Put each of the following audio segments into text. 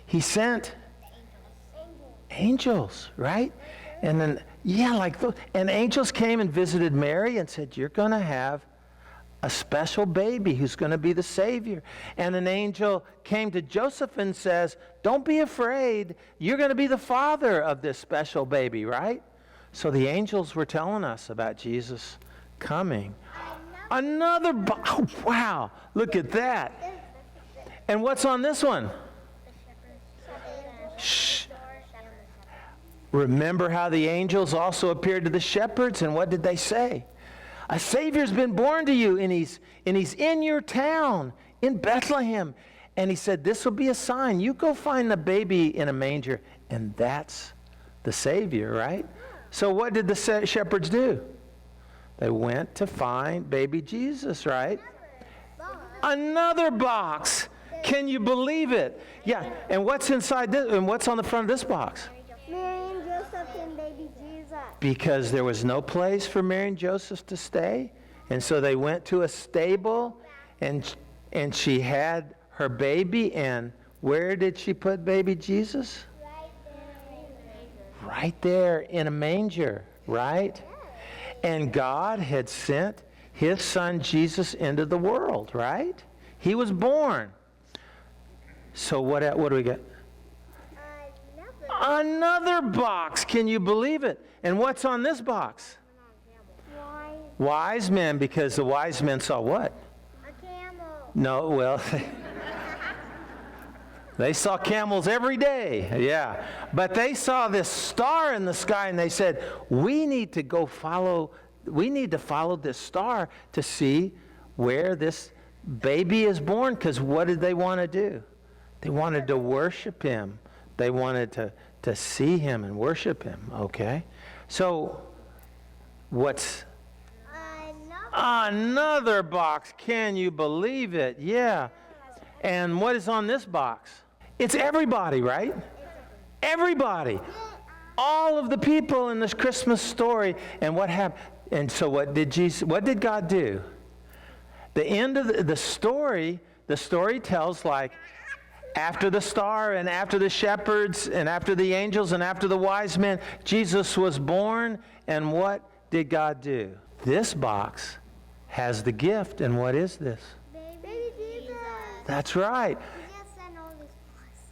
He sent angels, right? And then, yeah, like those. And angels came and visited Mary and said, you're going to have a special baby who's going to be the Savior. And an angel came to Joseph and says, don't be afraid. You're going to be the father of this special baby, right? So the angels were telling us about Jesus coming. Oh, wow. Look at that. And what's on this one? Shh. Remember how the angels also appeared to the shepherds, and what did they say? A Savior's been born to you, and he's in your town, in Bethlehem. And he said, this will be a sign. You go find the baby in a manger, and that's the Savior, right? So what did the shepherds do? They went to find baby Jesus, right? Another box. Can you believe it? Yeah, and what's inside this, and what's on the front of this box? Mary and Joseph and baby Jesus. Because there was no place for Mary and Joseph to stay. And so they went to a stable, and she had her baby. And where did she put baby Jesus? Right there in a manger, right? And God had sent his son Jesus into the world, right? He was born. So what do we get? Another box. Can you believe it? And what's on this box? Wise men, because the wise men saw what? A camel. No, well, they saw camels every day, yeah. But they saw this star in the sky, and they said, we need to follow this star to see where this baby is born, because what did they want to do? They wanted to worship him. They wanted to see him and worship him, okay? So, what's... Another box. Can you believe it? Yeah. And what is on this box? It's everybody, right? Everybody. All of the people in this Christmas story. And what happened? And so what did God do? The end of the story tells, like, after the star and after the shepherds and after the angels and after the wise men, Jesus was born. And what did God do? This box has the gift. And what is this? Baby Jesus. That's right.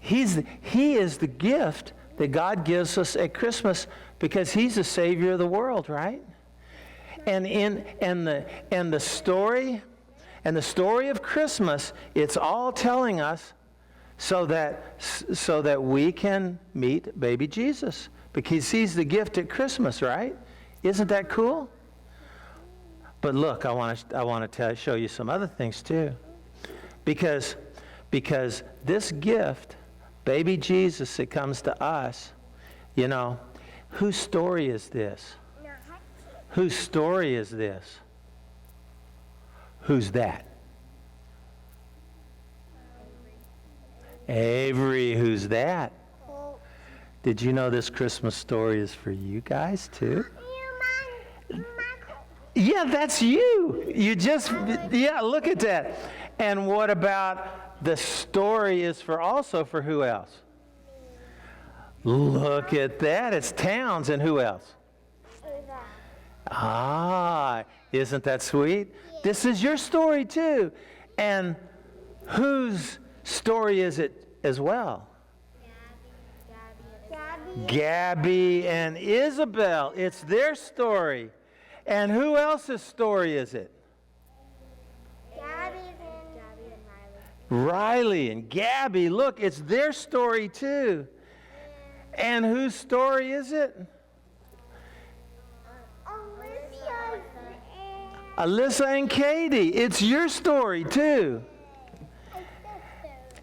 He is the gift that God gives us at Christmas, because he's the Savior of the world, right? And the story of Christmas, it's all telling us so that we can meet baby Jesus, because he's the gift at Christmas, right? Isn't that cool? But look, I want to show you some other things too, because this gift, baby Jesus, that comes to us, you know, whose story is this? Whose story is this? Who's that? Avery. Who's that? Did you know this Christmas story is for you guys too? Yeah, that's you. Yeah, look at that. And what about the story is also for who else? Look at that. It's Towns, and who else? Ah, isn't that sweet? This is your story too. And whose story is it as well? Gabby and Isabel. It's their story. And who else's story is it? Gabby and Riley and Gabby. Look, it's their story too. And whose story is it? Alyssa and Katie. It's your story too.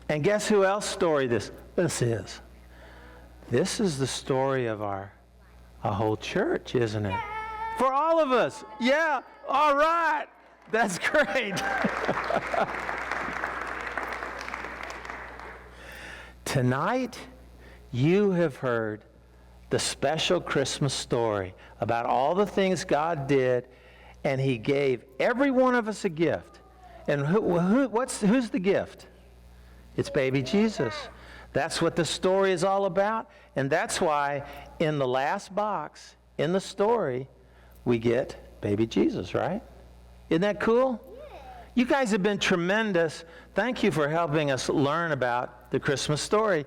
And guess who else's story this is? This is the story of our whole church, isn't it? For all of us. Yeah. All right. That's great. Tonight, you have heard the special Christmas story about all the things God did, and he gave every one of us a gift. And who's the gift? It's baby Jesus. That's what the story is all about. And that's why in the last box, in the story, we get baby Jesus, right? Isn't that cool? You guys have been tremendous. Thank you for helping us learn about the Christmas story.